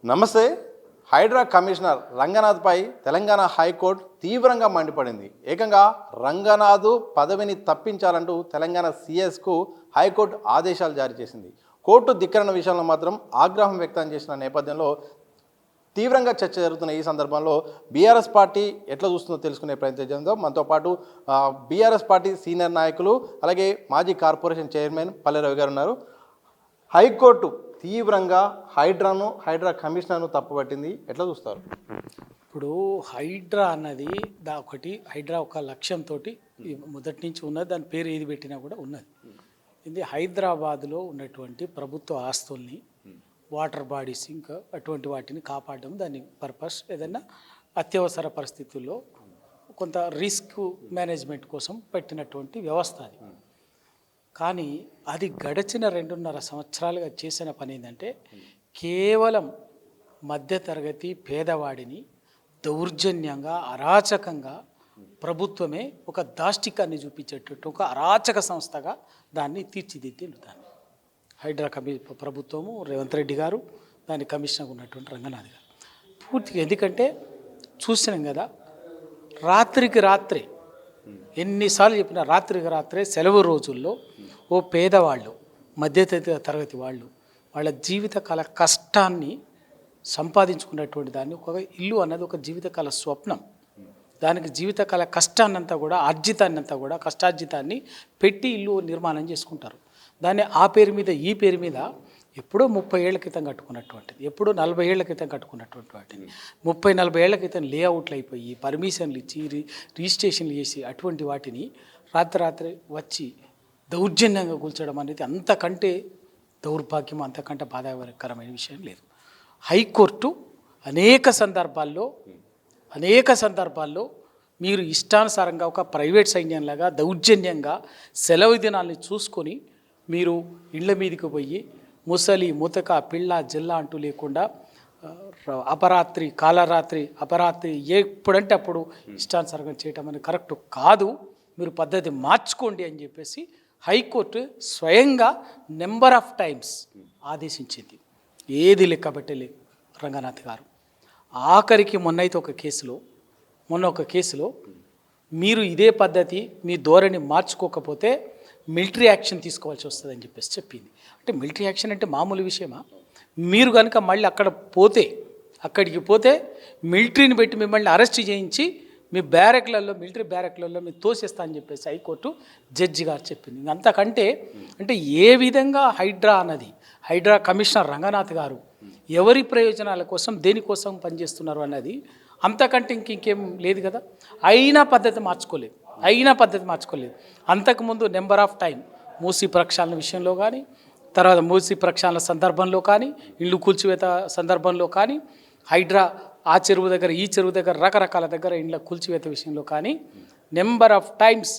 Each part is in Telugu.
నమస్తే. హైడ్రా కమిషనర్ రంగనాథ్పై తెలంగాణ హైకోర్టు తీవ్రంగా మండిపడింది. ఏకంగా రంగనాథ్ పదవిని తప్పించాలంటూ తెలంగాణ సీఎస్కు హైకోర్టు ఆదేశాలు జారీ చేసింది. కోర్టు ధిక్కరణ విషయంలో మాత్రం ఆగ్రహం వ్యక్తం చేసిన నేపథ్యంలో తీవ్రంగా చర్చ జరుగుతున్న ఈ సందర్భంలో బీఆర్ఎస్ పార్టీ ఎట్లా చూస్తుందో తెలుసుకునే ప్రయత్నం చేద్దాం. మనతో పాటు బీఆర్ఎస్ పార్టీ సీనియర్ నాయకులు అలాగే మాజీ కార్పొరేషన్ చైర్మన్ పల్లె రవి గారు ఉన్నారు. హైకోర్టు తీవ్రంగా హైడ్రా కమిషనర్ను తప్పుపట్టింది. ఎట్లా చూస్తారు? ఇప్పుడు హైడ్రా అన్నది హైడ్రా ఒక లక్ష్యంతో మొదటి నుంచి ఉన్నది. దాని పేరు ఏది పెట్టినా కూడా ఉన్నది. ఇది హైదరాబాద్లో ఉన్నటువంటి ప్రభుత్వ ఆస్తుల్ని, వాటర్ బాడీస్ ఇంకా అటువంటి వాటిని కాపాడడం దాని పర్పస్. ఏదైనా అత్యవసర పరిస్థితుల్లో కొంత రిస్క్ మేనేజ్మెంట్ కోసం పెట్టినటువంటి వ్యవస్థ అది. కానీ అది గడిచిన 2.5 సంవత్సరాలుగా చేసిన పని ఏంటంటే కేవలం మధ్యతరగతి పేదవాడిని దౌర్జన్యంగా అరాచకంగా ప్రభుత్వమే ఒక దాష్టికాన్ని చూపించేటట్టు ఒక అరాచక సంస్థగా దాన్ని తీర్చిదిద్దిండు. దాన్ని హైడ్రా ప్రభుత్వము రేవంత్ రెడ్డి గారు, దాని కమిషనర్ ఉన్నటువంటి రంగనాథ్ గారు పూర్తిగా. ఎందుకంటే చూసినాం కదా, రాత్రికి రాత్రే ఎన్నిసార్లు చెప్పినా రాత్రికి రాత్రే సెలవు రోజుల్లో ఓ పేదవాళ్ళు, మధ్య తరగతి వాళ్ళు వాళ్ళ జీవితకాల కష్టాన్ని సంపాదించుకున్నటువంటి దాన్ని, ఒక ఇల్లు అన్నది ఒక జీవితకాల స్వప్నం. దానికి జీవితకాల కష్టాన్నంతా కూడా కష్టార్జితాన్ని పెట్టి ఇల్లు నిర్మాణం చేసుకుంటారు. దాన్ని ఆ పేరు మీద ఈ పేరు మీద ఎప్పుడో 30 ఏళ్ల క్రితం కట్టుకున్నటువంటిది, ఎప్పుడో 40 ఏళ్ల క్రితం కట్టుకున్నటువంటి వాటిని 30-40 ఏళ్ల క్రితం లేఅవుట్లు అయిపోయి పర్మిషన్లు ఇచ్చి రిజిస్ట్రేషన్లు చేసి అటువంటి వాటిని రాత్రి వచ్చి దౌర్జన్యంగా కూల్చడం అనేది అంతకంటే దౌర్భాగ్యం, అంతకంటే బాధాకరమైన విషయం లేదు. హైకోర్టు అనేక సందర్భాల్లో మీరు ఇష్టానుసారంగా ఒక ప్రైవేట్ సైన్యంలాగా దౌర్జన్యంగా సెలవు దినాల్ని చూసుకొని మీరు ఇళ్ల మీదకి పోయి ముసలి ముతక పిల్ల జిల్లా అంటూ లేకుండా అపరాత్రి కాలరాత్రి అపరాత్రి ఎప్పుడంటే అప్పుడు ఇష్టానుసారంగా చేయటం అనేది కరెక్ట్ కాదు. మీరు పద్ధతి మార్చుకోండి అని చెప్పేసి హైకోర్టు స్వయంగా నెంబర్ ఆఫ్ టైమ్స్ ఆదేశించింది. ఏది లెక్క పెట్టలే రంగనాథ్ గారు. ఆఖరికి మొన్న ఒక కేసులో మీరు ఇదే పద్ధతి మీ ధోరణి మార్చుకోకపోతే మిలిటరీ యాక్షన్ తీసుకోవాల్సి వస్తుందని చెప్పేసి చెప్పింది. అంటే మిలిటరీ యాక్షన్ అంటే మామూలు విషయమా? మీరు కనుక మళ్ళీ అక్కడికి పోతే మిలిటరీని పెట్టి మిమ్మల్ని అరెస్ట్ చేయించి మీ మిలిటరీ బ్యారెక్లలో మీరు తోసేస్తా అని చెప్పేసి హైకోర్టు జడ్జి గారు చెప్పింది. అంతకంటే అంటే ఏ విధంగా హైడ్రా కమిషనర్ రంగనాథ్ గారు ఎవరి ప్రయోజనాల కోసం దేనికోసం పనిచేస్తున్నారు అన్నది అంతకంటే ఇంకేం లేదు కదా. అయినా పద్ధతి మార్చుకోలేదు. అంతకుముందు నెంబర్ ఆఫ్ టైం మూసీ ప్రక్షాళన విషయంలో కానీ, తర్వాత మూసీ ప్రక్షాళన సందర్భంలో కానీ, ఇళ్ళు కూల్చివేత సందర్భంలో కానీ, హైడ్రా ఆ చెరువు దగ్గర ఈ చెరువు దగ్గర రకరకాల దగ్గర ఇండ్ల కూల్చివేత విషయంలో కానీ నెంబర్ ఆఫ్ టైమ్స్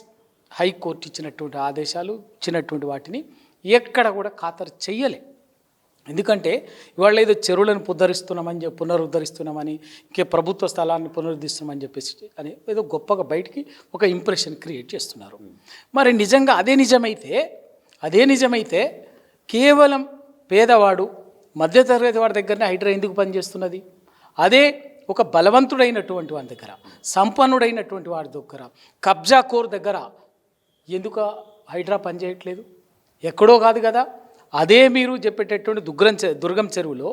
హైకోర్టు ఇచ్చినటువంటి ఆదేశాలు ఇచ్చినటువంటి వాటిని ఎక్కడ కూడా ఖాతరు చెయ్యలే. ఎందుకంటే ఇవాళ ఏదో చెరువులను పునరుద్ధరిస్తున్నామని ఇంకే ప్రభుత్వ స్థలాన్ని పునరుద్ధరిస్తున్నామని చెప్పేసి అని ఏదో గొప్పగా బయటికి ఒక ఇంప్రెషన్ క్రియేట్ చేస్తున్నారు. మరి నిజంగా అదే నిజమైతే కేవలం పేదవాడు మధ్యతరగతి వాడి దగ్గరనే హైడ్రా ఎందుకు పనిచేస్తున్నది? అదే ఒక బలవంతుడైనటువంటి వాడి దగ్గర, సంపన్నుడైనటువంటి వాడి దగ్గర, కబ్జా కోర్ దగ్గర ఎందుకు హైడ్రా పనిచేయట్లేదు? ఎక్కడో కాదు కదా. అదే మీరు చెప్పేటటువంటి దుర్గం చెరువులో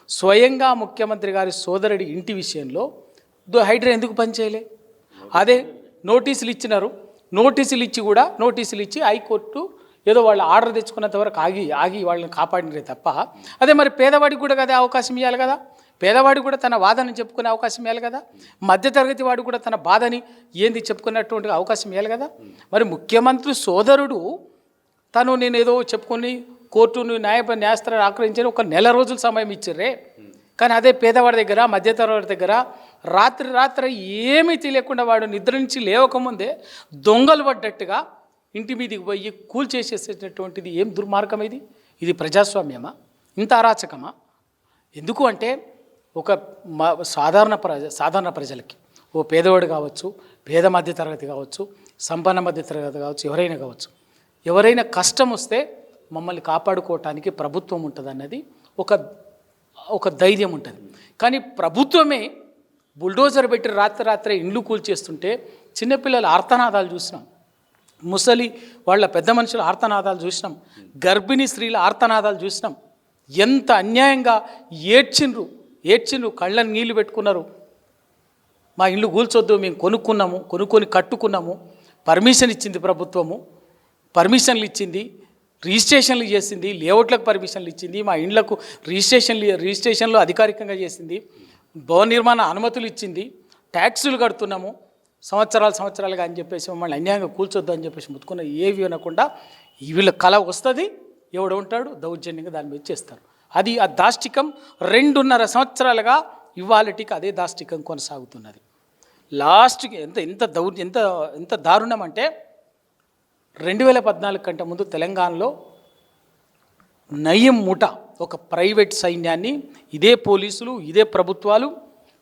స్వయంగా ముఖ్యమంత్రి గారి సోదరుడి ఇంటి విషయంలో హైడ్రా ఎందుకు పనిచేయలే? అదే నోటీసులు ఇచ్చి హైకోర్టు ఏదో వాళ్ళు ఆర్డర్ తెచ్చుకున్నంత వరకు ఆగి వాళ్ళని కాపాడినరే తప్ప, అదే మరి పేదవాడికి కూడా అదే అవకాశం ఇవ్వాలి కదా. పేదవాడికి కూడా తన బాధని చెప్పుకునే అవకాశం ఇవ్వాలి కదా. మధ్యతరగతి వాడు కూడా తన బాధని చెప్పుకున్నటువంటి అవకాశం ఇవ్వాలి కదా. మరి ముఖ్యమంత్రి సోదరుడు నేనేదో చెప్పుకొని కోర్టును న్యాయస్థానాన్ని ఆక్రమించి ఒక 1 నెల రోజులు సమయం ఇచ్చిర్రే. కానీ అదే పేదవాడి దగ్గర, మధ్యతరగతి దగ్గర రాత్రి ఏమీ తెలియకుండా వాడు నిద్ర నుంచి లేవకముందే దొంగలు పడ్డట్టుగా ఇంటి మీదకి పోయి కూల్చేసేటటువంటిది ఏం దుర్మార్గం ఇది? ఇది ప్రజాస్వామ్యమా? ఇంత అరాచకమా? ఎందుకు అంటే ఒక సాధారణ ప్రజలకి, ఓ పేదవాడు కావచ్చు, పేద మధ్యతరగతి కావచ్చు, సంపన్న మధ్యతరగతి కావచ్చు, ఎవరైనా కష్టం వస్తే మమ్మల్ని కాపాడుకోవటానికి ప్రభుత్వం ఉంటుంది అన్నది ఒక ఒక ధైర్యం ఉంటుంది. కానీ ప్రభుత్వమే బుల్డోజర్ పెట్టి రాత్రే ఇండ్లు కూల్చేస్తుంటే చిన్నపిల్లల ఆర్తనాదాలు చూసినాం, ముసలి వాళ్ళ పెద్ద మనుషుల ఆర్తనాదాలు చూసినాం, గర్భిణీ స్త్రీల ఆర్తనాదాలు చూసినాం. ఎంత అన్యాయంగా ఏడ్చిండ్రు, కళ్ళని నీళ్లు పెట్టుకున్నారు. మా ఇల్లు కూల్చొద్దు, మేము కొనుక్కొని కట్టుకున్నాము, పర్మిషన్ ఇచ్చింది ప్రభుత్వము, పర్మిషన్లు ఇచ్చింది, రిజిస్ట్రేషన్లు చేసింది, లేఅవుట్లకు పర్మిషన్లు ఇచ్చింది, మా ఇండ్లకు రిజిస్ట్రేషన్లు అధికారికంగా చేసింది, భవన నిర్మాణ అనుమతులు ఇచ్చింది, ట్యాక్సులు కడుతున్నాము సంవత్సరాలుగా అని చెప్పేసి మమ్మల్ని అన్యాయంగా కూల్చొద్దు అని చెప్పేసి ముట్టుకున్న ఏవి అనకుండా వీళ్ళ కళ వస్తుంది, ఎవడు ఉంటాడు దౌర్జన్యంగా దాని మీద చేస్తారు. అది ఆ దాష్టికం 2.5 సంవత్సరాలుగా ఇవాళటికి అదే దాష్టికం కొనసాగుతున్నది. లాస్ట్కి ఎంత దారుణం అంటే 2014 కంటే ముందు తెలంగాణలో నయీం ముఠా ఒక ప్రైవేట్ సైన్యాన్ని ఇదే పోలీసులు ఇదే ప్రభుత్వాలు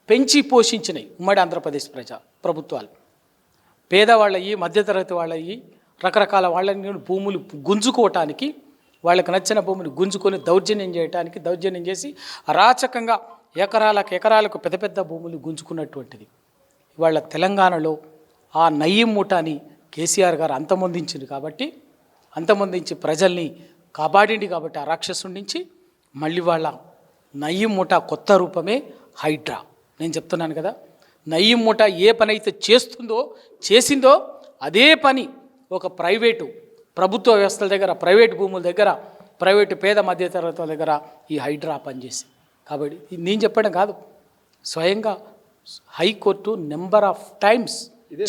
పెంచి పోషించినాయి. ఉమ్మడి ఆంధ్రప్రదేశ్ ప్రభుత్వాలు పేదవాళ్ళయి, మధ్యతరగతి వాళ్ళయి, రకరకాల వాళ్ళని భూములు గుంజుకోవటానికి, వాళ్ళకి నచ్చిన భూమిని గుంజుకొని దౌర్జన్యం చేసి అరాచకంగా ఎకరాలకు పెద్ద పెద్ద భూములు గుంజుకున్నటువంటిది. ఇవాళ తెలంగాణలో ఆ నయీం ముఠాని కేసీఆర్ గారు అంతమొందించి ప్రజల్ని కాపాడింది కాబట్టి ఆ రాక్షసుడి నుంచి మళ్ళీ వాళ్ళ నయీం ముఠా కొత్త రూపమే హైడ్రా. నేను చెప్తున్నాను కదా, నయీం ముఠా ఏ పని అయితే చేసిందో అదే పని ఒక ప్రభుత్వ వ్యవస్థల దగ్గర, ప్రైవేటు భూముల దగ్గర, ప్రైవేటు పేద మధ్యతరగతుల దగ్గర ఈ హైడ్రా పనిచేసింది. కాబట్టి ఇది నేను చెప్పడం కాదు, స్వయంగా హైకోర్టు నెంబర్ ఆఫ్ టైమ్స్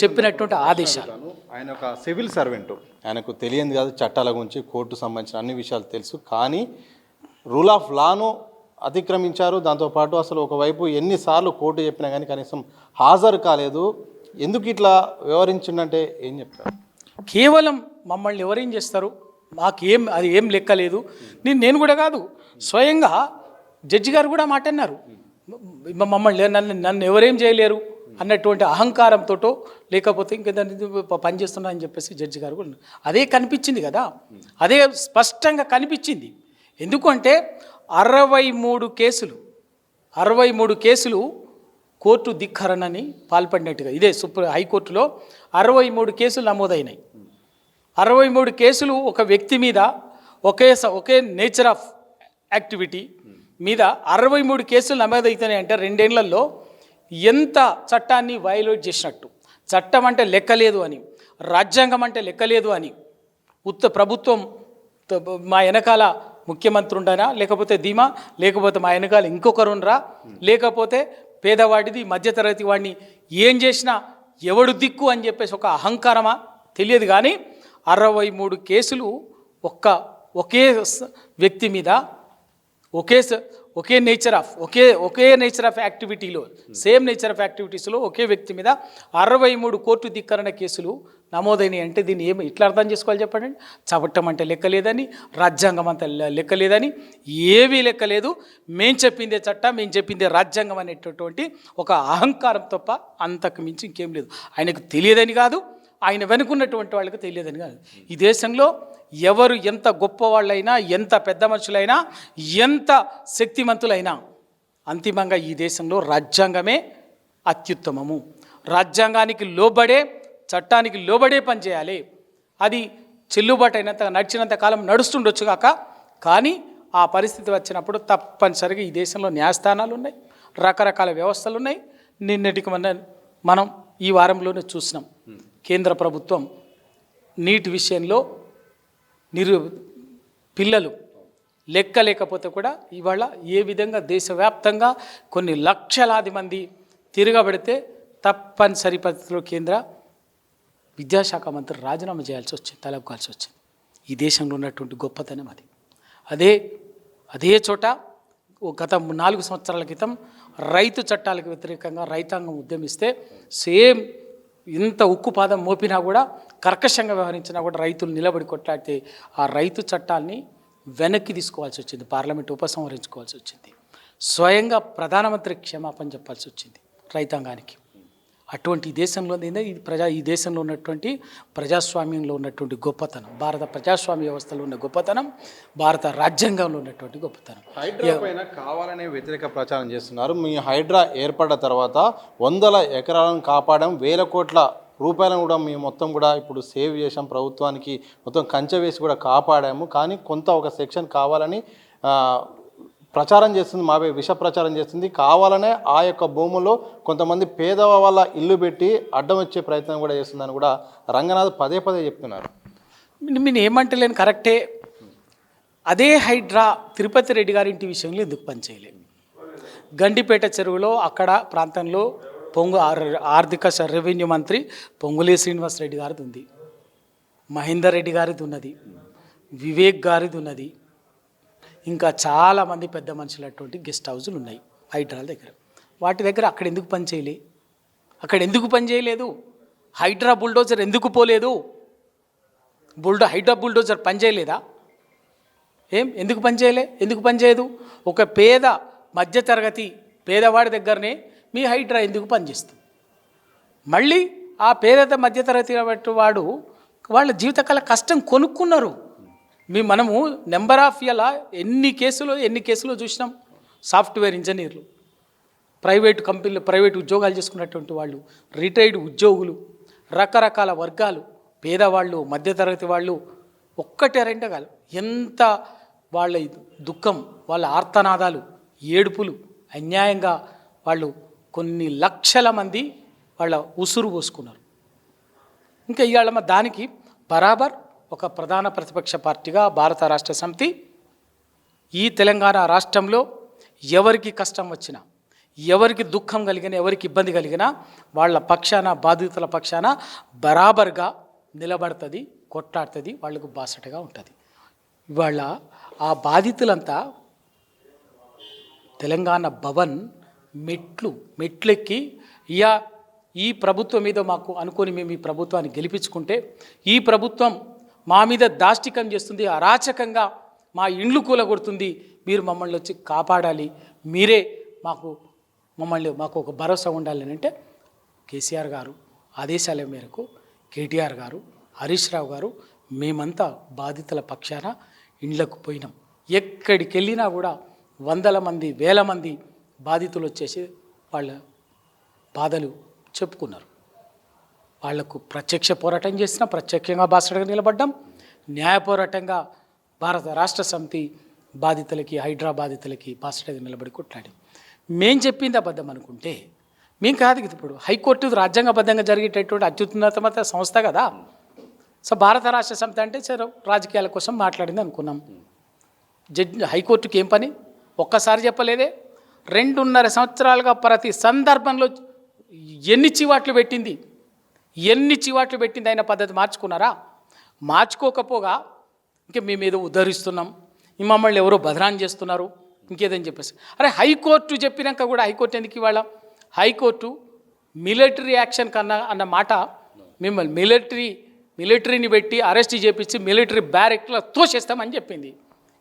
చెప్పినటువంటి ఆదేశాలు. ఆయన ఒక సివిల్ సర్వెంట్, ఆయనకు తెలియదు కాదు చట్టాల గురించి, కోర్టు సంబంధించిన అన్ని విషయాలు తెలుసు. కానీ రూల్ ఆఫ్ లాను అతిక్రమించారు. దాంతోపాటు అసలు ఒకవైపు ఎన్నిసార్లు కోర్టు చెప్పినా కానీ కనీసం హాజరు కాలేదు. ఎందుకు ఇట్లా వ్యవహరించిందంటే ఏం చెప్తారు? కేవలం మమ్మల్ని ఎవరేం చేస్తారు, అది ఏం లెక్కలేదు. నేను కూడా కాదు, స్వయంగా జడ్జి గారు కూడా మాట అన్నారు, మమ్మల్ని నన్ను ఎవరేం చేయలేరు అన్నటువంటి అహంకారంతో, లేకపోతే ఇంకేదాన్ని పనిచేస్తున్నా అని చెప్పేసి జడ్జి గారు కూడా అదే కనిపించింది కదా, అదే స్పష్టంగా కనిపించింది. ఎందుకంటే 63 కేసులు కోర్టు ధిక్కరణని పాల్పడినట్టుగా ఇదే హైకోర్టులో 63 కేసులు నమోదైనాయి. 63 కేసులు ఒక వ్యక్తి మీద ఒకే నేచర్ ఆఫ్ యాక్టివిటీ మీద 63 కేసులు నమోదవుతున్నాయి అంటే 2 ఏళ్లలో ఎంత చట్టాన్ని వయోలేట్ చేసినట్టు. చట్టం అంటే లెక్కలేదు అని, రాజ్యాంగం అంటే లెక్కలేదు అని, ప్రభుత్వం మా వెనకాల ముఖ్యమంత్రి ఉండనా, లేకపోతే ధీమా, లేకపోతే మా వెనకాల ఇంకొకరు ఉండరా, లేకపోతే పేదవాడిది మధ్యతరగతి వాడిని ఏం చేసినా ఎవడు దిక్కు అని చెప్పేసి ఒక అహంకారమా తెలియదు. కానీ 63 కేసులు ఒకే వ్యక్తి మీద ఒకే నేచర్ ఆఫ్ యాక్టివిటీలో, సేమ్ నేచర్ ఆఫ్ యాక్టివిటీస్లో ఒకే వ్యక్తి మీద 63 కోర్టు ధిక్కరణ కేసులు నమోదైనవి అంటే దీన్ని ఇట్లా అర్థం చేసుకోవాలి చెప్పండి? చట్టం అంటే లెక్కలేదని, రాజ్యాంగం అంతా లెక్కలేదని, ఏవీ లెక్కలేదు, మేం చెప్పిందే చట్టం, మేము చెప్పిందే రాజ్యాంగం అనేటటువంటి ఒక అహంకారం తప్ప అంతకు మించి ఇంకేం లేదు. ఆయనకు తెలియదని కాదు, ఆయన వెనుకున్నటువంటి వాళ్ళకి తెలియదని కాదు. ఈ దేశంలో ఎవరు ఎంత గొప్పవాళ్ళైనా, ఎంత పెద్ద మనుషులైనా, ఎంత శక్తిమంతులైనా, అంతిమంగా ఈ దేశంలో రాజ్యాంగమే అత్యుత్తమము. రాజ్యాంగానికి లోబడే, చట్టానికి లోబడే పనిచేయాలి. అది చెల్లుబాటు నడిచినంత కాలం నడుస్తుండొచ్చు కాక, కానీ ఆ పరిస్థితి వచ్చినప్పుడు తప్పనిసరిగా ఈ దేశంలో న్యాయస్థానాలు ఉన్నాయి, రకరకాల వ్యవస్థలు ఉన్నాయి. నిన్నటికి మనం ఈ వారంలోనే చూసినాం, కేంద్ర ప్రభుత్వం నీట్ విషయంలో పిల్లలు లెక్క లేకపోతే కూడా ఇవాళ ఏ విధంగా దేశవ్యాప్తంగా కొన్ని లక్షలాది మంది తిరగబడితే తప్పనిసరి పరిస్థితిలో కేంద్ర విద్యాశాఖ మంత్రి రాజీనామా చేయాల్సి వచ్చింది, తలెక్కాల్సి వచ్చింది. ఈ దేశంలో ఉన్నటువంటి గొప్పతనం అది. అదే చోట గత 4 సంవత్సరాల క్రితం రైతు చట్టాలకు వ్యతిరేకంగా రైతాంగం ఉద్యమిస్తే సేమ్ ఇంత ఉక్కుపాదం మోపినా కూడా, కర్కశంగా వ్యవహరించినా కూడా రైతులు నిలబడి కొట్లాడితే ఆ రైతు చట్టాన్ని వెనక్కి తీసుకోవాల్సి వచ్చింది, పార్లమెంట్ ఉపసంహరించుకోవాల్సి వచ్చింది, స్వయంగా ప్రధానమంత్రి క్షమాపణ చెప్పాల్సి వచ్చింది రైతాంగానికి. అటువంటి దేశంలో ఇది ఈ దేశంలో ఉన్నటువంటి ప్రజాస్వామ్యంలో ఉన్నటువంటి గొప్పతనం, భారత ప్రజాస్వామ్య వ్యవస్థలో ఉన్న గొప్పతనం, భారత రాజ్యాంగంలో ఉన్నటువంటి గొప్పతనం. హైడ్రా పైన కావాలనే వ్యతిరేక ప్రచారం చేస్తున్నారు. మీ హైడ్రా ఏర్పడ్డ తర్వాత 100 ఎకరాలను కాపాడడం, 1000 కోట్ల రూపాయలను కూడా మేము మొత్తం కూడా ఇప్పుడు సేవ్ చేసాం, ప్రభుత్వానికి మొత్తం కంచె వేసి కూడా కాపాడాము. కానీ కొంత ఒక సెక్షన్ కావాలని ప్రచారం చేస్తుంది, మాపై విష ప్రచారం చేస్తుంది. కావాలనే ఆ యొక్క భూముల్లో కొంతమంది పేదవాళ్ళ ఇల్లు పెట్టి అడ్డం వచ్చే ప్రయత్నం కూడా చేస్తుందని కూడా రంగనాథ్ పదే పదే చెప్తున్నారు. నేను ఏమంటలేను, కరెక్టే. అదే హైడ్రా తిరుపతి రెడ్డి గారి ఇంటి విషయంలో ఎందుకు పనిచేయలేదు? గండిపేట చెరువులో అక్కడ ప్రాంతంలో ఆర్థిక రెవెన్యూ మంత్రి పొంగులే శ్రీనివాస్ రెడ్డి గారిది ఉంది, మహేందర్ రెడ్డి గారిది ఉన్నది, వివేక్ గారిది ఉన్నది, ఇంకా చాలామంది పెద్ద మనుషులటువంటి గెస్ట్ హౌజులు ఉన్నాయి హైడ్రాల దగ్గర. వాటి దగ్గర అక్కడ ఎందుకు పని చేయలేదు? హైడ్రా బుల్డోజర్ ఎందుకు పోలేదు? హైడ్రా బుల్డోజర్ పని చేయలేదా? ఎందుకు పని చేయదు? ఒక మధ్యతరగతి పేదవాడి దగ్గరనే మీ హైడ్రా ఎందుకు పనిచేస్తుంది? మళ్ళీ ఆ మధ్యతరగతి వాడు వాళ్ళ జీవితకాల కష్టం కొనుక్కున్నారు. మనము నెంబర్ ఆఫ్ ఇలా ఎన్ని కేసులు చూసినాం. సాఫ్ట్వేర్ ఇంజనీర్లు, ప్రైవేటు కంపెనీలు, ప్రైవేట్ ఉద్యోగాలు చేసుకున్నటువంటి వాళ్ళు, రిటైర్డ్ ఉద్యోగులు, రకరకాల వర్గాలు, పేదవాళ్ళు, మధ్యతరగతి వాళ్ళు, ఒక్కటే రెండగాలు ఎంత వాళ్ళ దుఃఖం, వాళ్ళ ఆర్తనాదాలు, ఏడుపులు, అన్యాయంగా వాళ్ళు కొన్ని లక్షల మంది వాళ్ళ ఉసురు పోసుకున్నారు. ఇంకా ఇవాళ దానికి బరాబర్ ఒక ప్రధాన ప్రతిపక్ష పార్టీగా భారత రాష్ట్ర సమితి ఈ తెలంగాణ రాష్ట్రంలో ఎవరికి కష్టం వచ్చినా, ఎవరికి దుఃఖం కలిగినా, ఎవరికి ఇబ్బంది కలిగినా వాళ్ళ పక్షాన, బాధితుల పక్షాన బరాబర్గా నిలబడుతుంది, కొట్లాడుతుంది, వాళ్లకు బాసటగా ఉంటుంది. ఇవాళ ఆ బాధితులంతా తెలంగాణ భవన్ మెట్లెక్కి ఈ ప్రభుత్వం మీద మాకు అనుకొని మేము ఈ ప్రభుత్వాన్ని గెలిపించుకుంటే ఈ ప్రభుత్వం మా మీద దాష్టికం చేస్తుంది, అరాచకంగా మా ఇండ్లు కూలగొడుతుంది, మీరు మమ్మల్ని వచ్చి కాపాడాలి, మీరే మాకు ఒక భరోసా ఉండాలి అని అంటే కేసీఆర్ గారు ఆదేశాల మేరకు కేటీఆర్ గారు, హరీష్ రావు గారు మేమంతా బాధితుల పక్షాన ఇండ్లకు పోయినాం. ఎక్కడికి వెళ్ళినా కూడా వందల మంది, వేల మంది బాధితులు వచ్చేసి వాళ్ళ బాధలు చెప్పుకున్నారు. వాళ్లకు ప్రత్యక్ష పోరాటం చేసినా, ప్రత్యక్షంగా బాసటగా నిలబడ్డాం, న్యాయ పోరాటంగా భారత రాష్ట్ర సమితి బాధితులకి, హైడ్రా బాధితులకి బాసటగా నిలబడి కొట్లాడి. మేం చెప్పింది అబద్ధం అనుకుంటే మేము కాదు. ఇప్పుడు హైకోర్టు రాజ్యాంగబద్ధంగా జరిగేటటువంటి అత్యున్నత సంస్థ కదా. సో భారత రాష్ట్ర సమితి అంటే సరే రాజకీయాల కోసం మాట్లాడింది అనుకున్నాం. హైకోర్టుకి ఏం పని? ఒక్కసారి చెప్పలేదే. 2.5 సంవత్సరాలుగా ప్రతి సందర్భంలో ఎన్ని చివాట్లు పెట్టింది అయిన పద్ధతి మార్చుకున్నారా? మార్చుకోకపోగా ఇంక మేము ఏదో ఉద్ధరిస్తున్నాం, మమ్మల్ని ఎవరో బదనాన్ని చేస్తున్నారు, ఇంకేదని చెప్పేసి. అరే హైకోర్టు చెప్పినాక కూడా హైకోర్టు ఎందుకు ఇవాళ? హైకోర్టు మిలిటరీ యాక్షన్ కన్నా అన్న మాట మిమ్మల్ని మిలిటరీని పెట్టి అరెస్ట్ చేపించి మిలిటరీ బ్యారెక్ట్లో తోసేస్తామని చెప్పింది.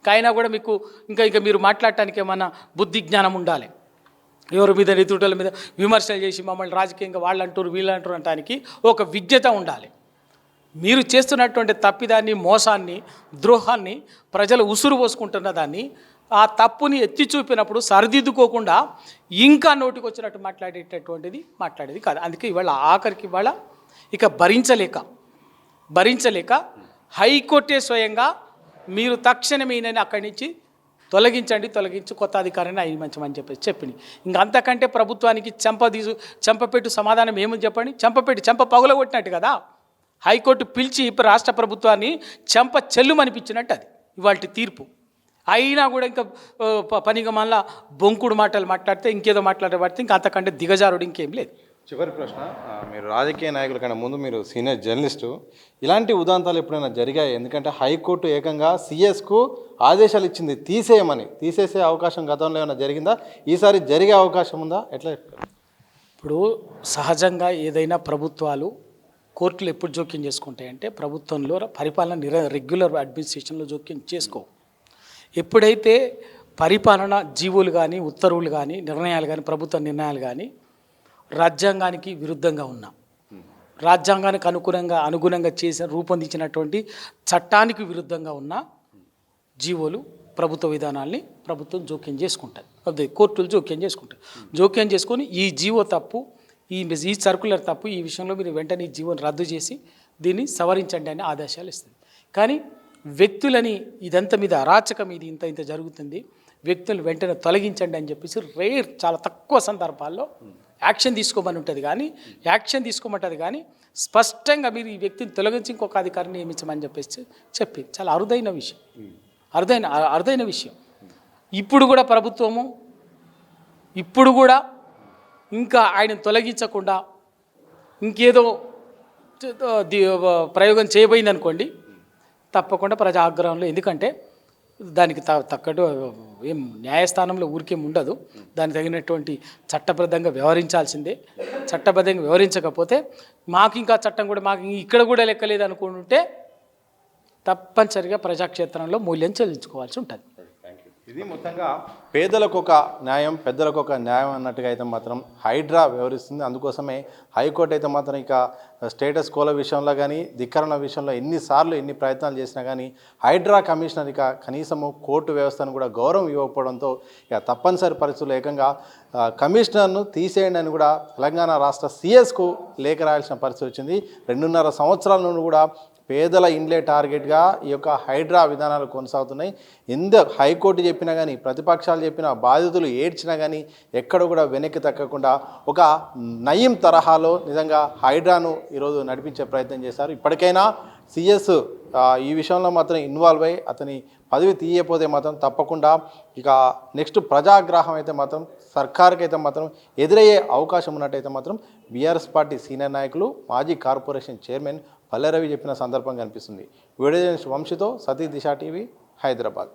అయినా కూడా మీకు ఇంకా మీరు మాట్లాడటానికి ఏమన్నా బుద్ధి జ్ఞానం ఉండాలి. ఎవరి మీద, నితుటల మీద విమర్శలు చేసి మమ్మల్ని రాజకీయంగా వాళ్ళంటారు వీళ్ళంటారు అనడానికి ఒక విజ్ఞత ఉండాలి. మీరు చేస్తున్నటువంటి తప్పిదాన్ని, మోసాన్ని, ద్రోహాన్ని ప్రజలు ఉసురు పోసుకుంటున్న దాన్ని, ఆ తప్పుని ఎత్తి చూపినప్పుడు సరిదిద్దుకోకుండా ఇంకా నోటికి వచ్చినట్టు మాట్లాడేది కాదు. అందుకే ఆఖరికి ఇక భరించలేక హైకోర్టే స్వయంగా మీరు తక్షణమే అక్కడి నుంచి తొలగించి కొత్త అధికారాన్ని నియమించమని చెప్పింది. ఇంకా అంతకంటే ప్రభుత్వానికి చెంపపెట్టు సమాధానం ఏమని చెప్పండి? చెంప పగులగొట్టినట్టు కదా. హైకోర్టు పిలిచి రాష్ట్ర ప్రభుత్వాన్ని చెల్లుమనిపించినట్టు అది ఇవాళ తీర్పు. అయినా కూడా ఇంకా పనిగా మళ్ళా బొంకుడు మాటలు మాట్లాడితే, ఇంకేదో మాట్లాడబడితే ఇంకా అంతకంటే దిగజారుడు ఇంకేం లేదు. చివరి ప్రశ్న, మీరు రాజకీయ నాయకుల కన్నా ముందు మీరు సీనియర్ జర్నలిస్టు, ఇలాంటి ఉదాంతాలు ఎప్పుడైనా జరిగాయి? ఎందుకంటే హైకోర్టు ఏకంగా సిఎస్కు ఆదేశాలు ఇచ్చింది తీసేసే అవకాశం గతంలో ఏమైనా జరిగిందా? ఈసారి జరిగే అవకాశం ఉందా? ఎట్లా? ఇప్పుడు సహజంగా ఏదైనా ప్రభుత్వాలు కోర్టులు ఎప్పుడు జోక్యం చేసుకుంటాయంటే ప్రభుత్వంలో పరిపాలన రెగ్యులర్ అడ్మినిస్ట్రేషన్లో జోక్యం చేసుకో. ఎప్పుడైతే పరిపాలన జీవోలు కానీ, ఉత్తర్వులు కానీ, నిర్ణయాలు కానీ, ప్రభుత్వ నిర్ణయాలు కానీ రాజ్యాంగానికి విరుద్ధంగా ఉన్నా, రాజ్యాంగానికి అనుగుణంగా రూపొందించినటువంటి చట్టానికి విరుద్ధంగా ఉన్న జీవోలు ప్రభుత్వ విధానాల్ని ప్రభుత్వం జోక్యం చేసుకుంటుంది, అదే కోర్టులు జోక్యం చేసుకుంటాయి. జోక్యం చేసుకొని ఈ జీవో తప్పు, ఈ సర్కులర్ తప్పు, ఈ విషయంలో మీరు వెంటనే ఈ జీవోని రద్దు చేసి దీన్ని సవరించండి అని ఆదేశాలు ఇస్తుంది. కానీ వ్యక్తులని ఇదంతా మీద అరాచకం, ఇది ఇంత జరుగుతుంది, వ్యక్తులు వెంటనే తొలగించండి అని చెప్పేసి చాలా తక్కువ సందర్భాల్లో యాక్షన్ తీసుకోమని ఉంటుంది. కానీ యాక్షన్ తీసుకోమంటుంది, కానీ స్పష్టంగా మీరు ఈ వ్యక్తిని తొలగించి ఇంకొక అధికారిని నియమించమని చెప్పేసి చెప్పింది. చాలా అరుదైన విషయం, అరుదైన విషయం. ఇప్పుడు కూడా ప్రభుత్వము ఇప్పుడు కూడా ఇంకా ఆయన తొలగించకుండా ఇంకేదో ప్రయోగం చేయబోయింది అనుకోండి, తప్పకుండా ప్రజా ఆగ్రహంలో, ఎందుకంటే దానికి తగ్గట్టు ఏం న్యాయస్థానంలో ఊరికేం ఉండదు, దానికి తగినటువంటి చట్టబద్ధంగా వ్యవహరించాల్సిందే. చట్టబద్ధంగా వ్యవహరించకపోతే మాకు ఇంకా చట్టం కూడా మాకు ఇక్కడ కూడా లెక్కలేదు అనుకుంటుంటే తప్పనిసరిగా ప్రజాక్షేత్రంలో మూల్యం చెల్లించుకోవాల్సి ఉంటుంది. ఇది మొత్తంగా పేదలకు ఒక న్యాయం, పెద్దలకు ఒక న్యాయం అన్నట్టుగా అయితే మాత్రం హైడ్రా వ్యవహరిస్తుంది. అందుకోసమే హైకోర్టు అయితే మాత్రం ఇక స్టేటస్ కోల విషయంలో కానీ ధిక్కరణ విషయంలో ఎన్ని ప్రయత్నాలు చేసినా కానీ హైడ్రా కమిషనర్ ఇక కనీసము కోర్టు వ్యవస్థను కూడా గౌరవం ఇవ్వకపోవడంతో ఇక తప్పనిసరి పరిస్థితుల్లో ఏకంగా కమిషనర్ను తీసేయండి అని కూడా తెలంగాణ రాష్ట్ర సిఎస్కు లేఖ రాయాల్సిన పరిస్థితి వచ్చింది. 2.5 సంవత్సరాల నుండి కూడా పేదల ఇండ్లే టార్గెట్గా ఈ యొక్క హైడ్రా విధానాలు కొనసాగుతున్నాయి. హైకోర్టు చెప్పినా కానీ, ప్రతిపక్షాలు చెప్పినా, బాధితులు ఏడ్చినా కానీ ఎక్కడ కూడా వెనక్కి తగ్గకుండా ఒక నయం తరహాలో నిజంగా హైడ్రాను ఈరోజు నడిపించే ప్రయత్నం చేశారు. ఇప్పటికైనా సిఎస్ ఈ విషయంలో మాత్రం ఇన్వాల్వ్ అయ్యి అతని పదవి తీయకపోతే మాత్రం తప్పకుండా ఇక నెక్స్ట్ ప్రజాగ్రహం అయితే మాత్రం సర్కార్కి అయితే మాత్రం ఎదురయ్యే అవకాశం ఉన్నట్టయితే మాత్రం బీఆర్ఎస్ పార్టీ సీనియర్ నాయకులు, మాజీ కార్పొరేషన్ చైర్మన్ పల్లె రవి చెప్పిన సందర్భం కనిపిస్తుంది. వీడియో వంశీతో సతీష్ దిశ టీవీ, హైదరాబాద్.